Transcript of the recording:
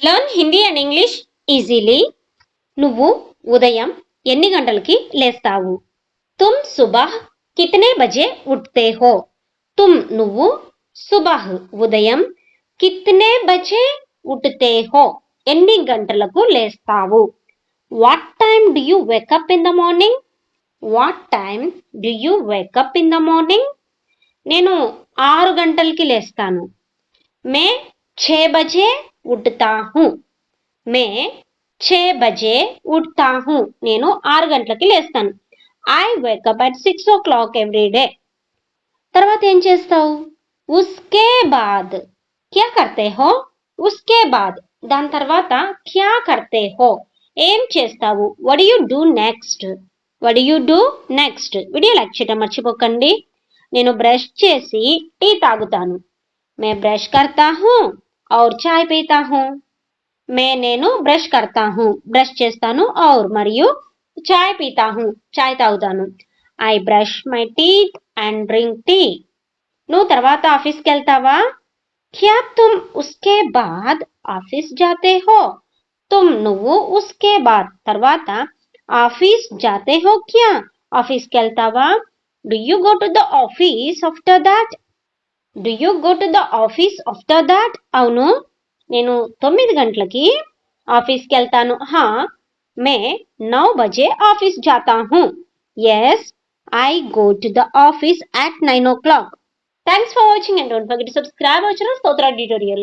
Learn Hindi and English easily. నువ్వు ఉదయం ఎన్ని గంటలకి లేస్తావు? తుమ్ సుబహ్ కితనే బజే ఉఠ్తే హో? నువ్వు సుబహ్ ఉదయం కితనే బజే ఉఠ్తే హో ఎన్ని గంటలకు లేస్తావు? What time do you wake up in the morning? What time do you wake up in the morning? నేను 6 గంటలకి లేస్తాను. మే 6 బజే ఉఠతా హూ. మే 6 బజే ఉఠతా హూ. నేను 6 గంటలకి లేస్తాను. I wake up at 6 o'clock every day. తర్వాత ఏం చేస్తావు? ఉస్కే బాద్ క్యా కర్తే హో? ఉస్కే బాద్ దాని తర్వాత క్యా కర్తే హో ఏం చేస్తావు? What do you do next? What do you do next? Video like చేయడం మర్చిపోకండి. నేను బ్రష్ చేసి టీ తాగుతాను. మే బ్రష్ కర్తా హూ ఔర్ చాయ్ పీతా హూ. నేను బ్రష్ కర్తా హూ బ్రష్ చేస్తాను ఔర్ మరియు చాయ్ పీతా హూ చాయ్ తాగుతాను. I brush my teeth and drink tea. నువ్వు తర్వాత ఆఫీస్కి వెళ్తావా? క్యా తుమ్ ఉస్కే బాద్ ఆఫీస్ జాతే హో? నువ్వు ఉస్కే బాద్ తర్వాత ఆఫీస్ జాతే హో క్యా? ఆఫీస్కి వెళ్తావా? Do you go to the office after that? Do you go to the office after that? అవును, నేను 9 గంటలకి ఆఫీస్కి వెళ్తాను. హా, మే 9 బజే ఆఫీస్ జాతా హూ. Yes, I go to the office at 9 o'clock. Thanks for watching and don't forget to subscribe our channel Stotra Tutorial.